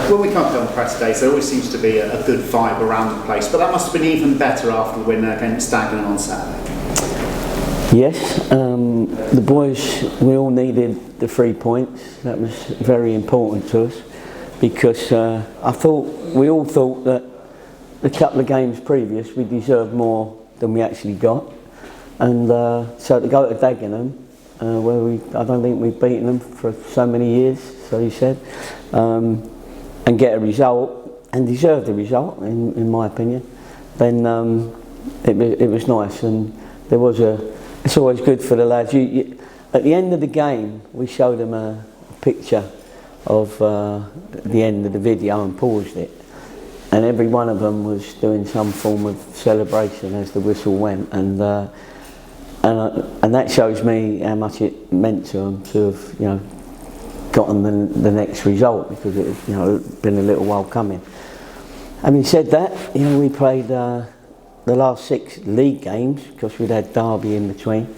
When we come up on press days, there always seems to be a good vibe around the place, but that must have been even better after the win against Dagenham on Saturday. Yes, the boys, we all needed the 3 points. That was very important to us, because we all thought that the couple of games previous we deserved more than we actually got, and so to go to Dagenham, where I don't think we've beaten them for so many years, so you said, and get a result, and deserve the result in my opinion, then it was nice. And it's always good for the lads. At the end of the game we showed them a picture of the end of the video and paused it, and every one of them was doing some form of celebration as the whistle went, and that shows me how much it meant to them to have gotten the next result, because it had been a little while coming. Having said that, we played the last 6 league games, because we'd had Derby in between,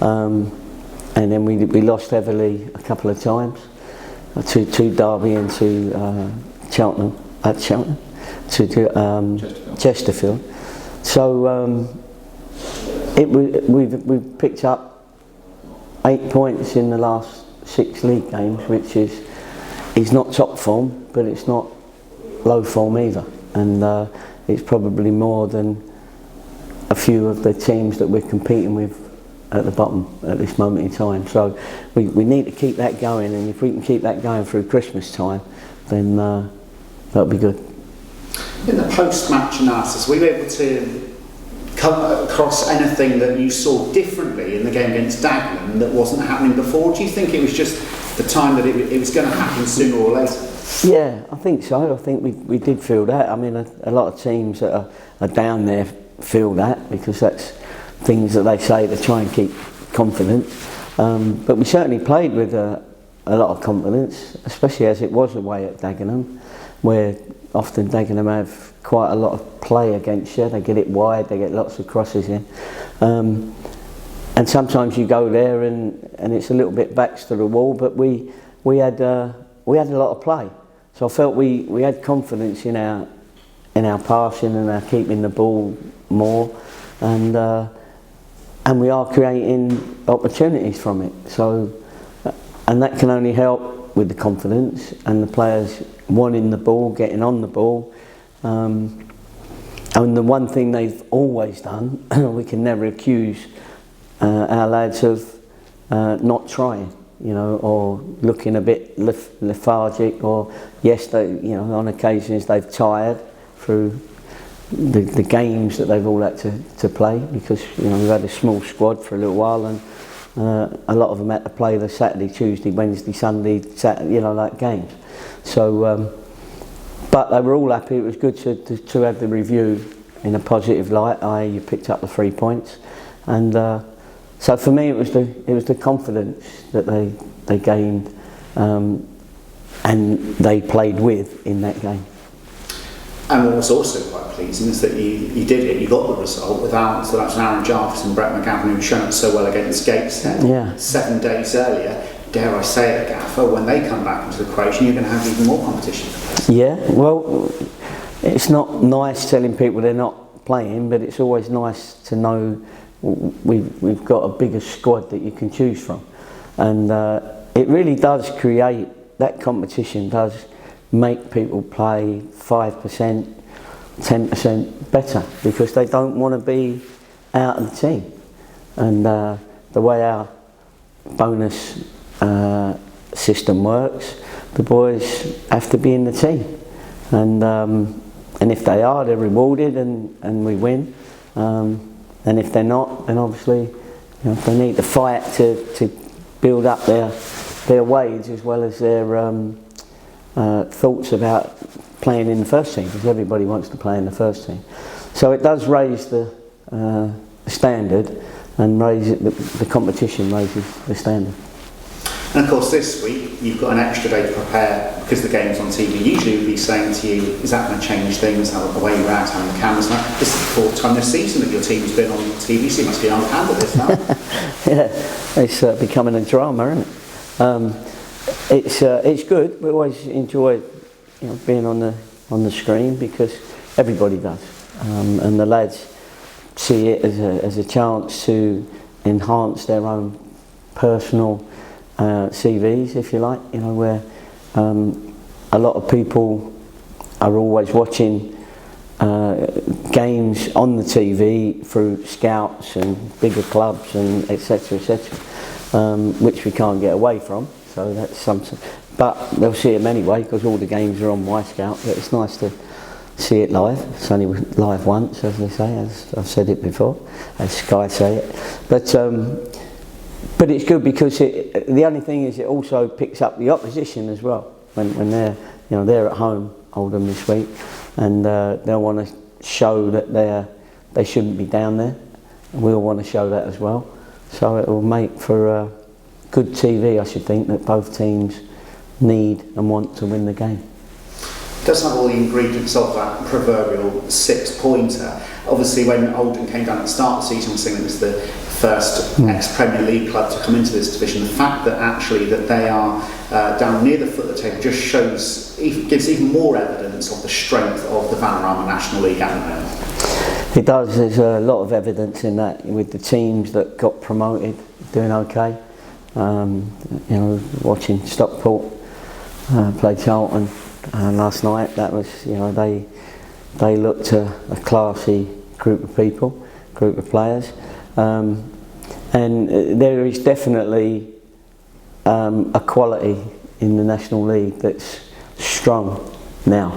and then we lost heavily a couple of times, to Derby and to Chesterfield. So we've picked up 8 points in the last 6 league games, which is not top form, but it's not low form either, and it's probably more than a few of the teams that we're competing with at the bottom at this moment in time. So we need to keep that going, and if we can keep that going through Christmas time, then that'll be good. In the post-match analysis, were you able to come across anything that you saw differently in the game against Dagenham that wasn't happening before? Do you think it was just the time that it was going to happen sooner or later? Yeah, I think so. I think we did feel that. I mean, a lot of teams that are down there feel that, because that's things that they say to try and keep confidence. But we certainly played with a lot of confidence, especially as it was away at Dagenham, where often Dagenham have quite a lot of play against you. They get it wide, they get lots of crosses in, and sometimes you go there and it's a little bit backs to the wall. But we had a lot of play, so I felt we had confidence in our passing and our keeping the ball more, and we are creating opportunities from it. So, and that can only help with the confidence and the players wanting the ball, getting on the ball. And the one thing they've always done, we can never accuse our lads of not trying, or looking a bit lethargic, or yes, they, on occasions they've tired through the games that they've all had to play, because we've had a small squad for a little while, and a lot of them had to play the Saturday, Tuesday, Wednesday, Sunday, Saturday, like games. So, but they were all happy. It was good to have the review in a positive light. You picked up the 3 points, and so for me it was the confidence that they gained, and they played with in that game. And what was also quite pleasing is that you did it. You got the result without. So that's Aaron Jarvis and Brett McGavin, who've shown up so well against Gateshead. Yeah. 7 days earlier. Dare I say it, Gaffer, when they come back into the equation, you're going to have even more competition. Yeah, well, it's not nice telling people they're not playing, but it's always nice to know we've got a bigger squad that you can choose from, and it really does create that competition. Does make people play 5%, 10% better, because they don't want to be out of the team, and the way our bonus system works, the boys have to be in the team, and if they are, they're rewarded, and we win, and if they're not, then obviously they need to fight to build up their wage as well as their thoughts about playing in the first team, because everybody wants to play in the first team. So it does raise the standard, and the competition raises the standard. And of course this week you've got an extra day to prepare because the game's on TV. Usually we'd be saying to you, is that going to change things, how the way you're out, how the cameras now? This is the 4th time this season that your team's been on TV, so you must be on hand at this now. Yeah, it's becoming a drama, isn't it? It's good. We always enjoy being on the screen, because everybody does, and the lads see it as a chance to enhance their own personal CVs, if you like. Where a lot of people are always watching games on the TV through scouts and bigger clubs and etc., which we can't get away from. So that's something. But they'll see them anyway, because all the games are on my scout. But it's nice to see it live. It's only live once, as they say, as I've said it before, as Sky say it. But it's good, because the only thing is it also picks up the opposition as well when they're at home, Oldham this week, and they'll want to show that they shouldn't be down there. And we'll want to show that as well. So it will make for good TV, I should think, that both teams need and want to win the game. It does have all the ingredients of that proverbial 6-pointer. Obviously, when Oldham came down at the start of the season, we saying it was the first ex-Premier League club to come into this division. The fact that actually that they are down near the foot of the table just gives even more evidence of the strength of the Vanarama National League at the moment. It does. There's a lot of evidence in that, with the teams that got promoted doing okay. Watching Stockport play Charlton last night, that was, they looked a classy group of people, group of players, and there is definitely a quality in the National League that's strong now.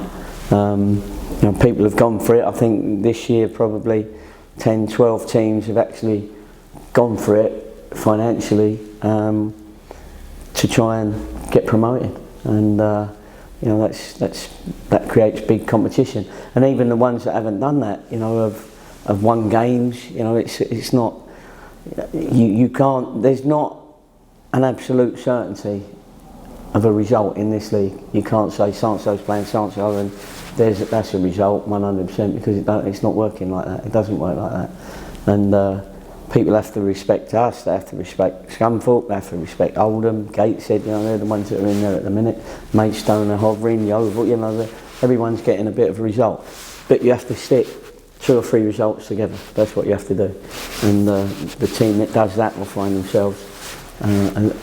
People have gone for it. I think this year probably 10, 12 teams have actually gone for it financially to try and get promoted, and that creates big competition. And even the ones that haven't done that, have won games. It's not, you can't. There's not an absolute certainty of a result in this league. You can't say so-and-so's playing so-and-so and that's a result 100%, because it's not working like that. It doesn't work like that. And people have to respect us, they have to respect Scunthorpe, they have to respect Oldham, Gateshead, they're the ones that are in there at the minute. Maidstone are hovering, Yeovil, everyone's getting a bit of a result. But you have to stick 2 or 3 results together. That's what you have to do. And the team that does that will find themselves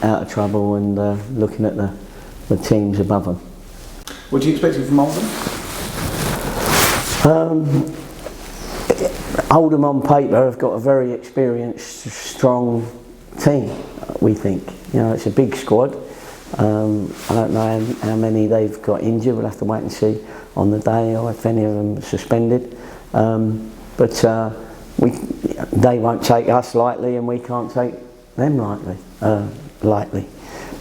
out of trouble and looking at the teams above them. What do you expect from Oldham? Oldham on paper have got a very experienced, strong team, we think. It's a big squad. I don't know how many they've got injured. We'll have to wait and see on the day, or if any of them are suspended. But they won't take us lightly, and we can't take them lightly.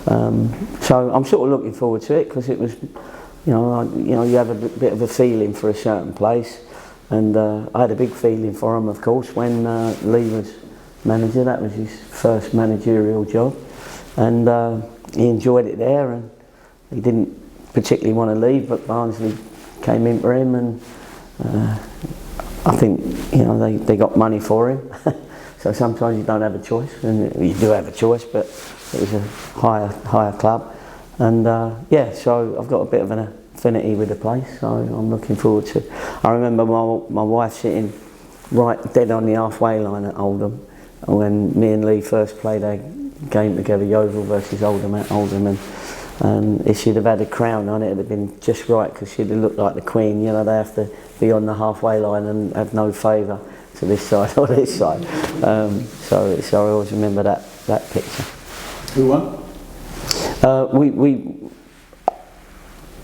So I'm sort of looking forward to it, because it was, you have a bit of a feeling for a certain place. And I had a big feeling for him, of course, when Lee was manager. That was his first managerial job, and he enjoyed it there, and he didn't particularly want to leave, but Barnsley came in for him, and I think they got money for him. So sometimes you don't have a choice, and you do have a choice, but it was a higher club, and so I've got a bit of an affinity with the place, so I'm looking forward to it. I remember my wife sitting right dead on the halfway line at Oldham when me and Lee first played a game together, Yeovil versus Oldham at Oldham, and if she'd have had a crown on, it'd have been just right, because she'd have looked like the Queen. They have to be on the halfway line and have no favour to this side or this side. So I always remember that picture. Who won?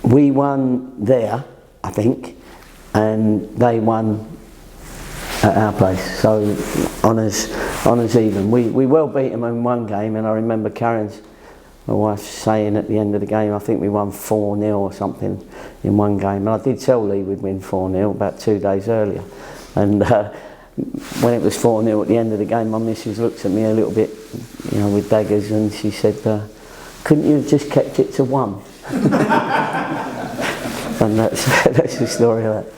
We won there, I think, and they won at our place. So honours even. We well beat them in one game, and I remember my wife saying at the end of the game, I think we won 4-0 or something in one game. And I did tell Lee we'd win 4-0 about 2 days earlier. And when it was 4-0 at the end of the game, my missus looked at me a little bit, with daggers, and she said, couldn't you have just kept it to 1? And that's the story of that.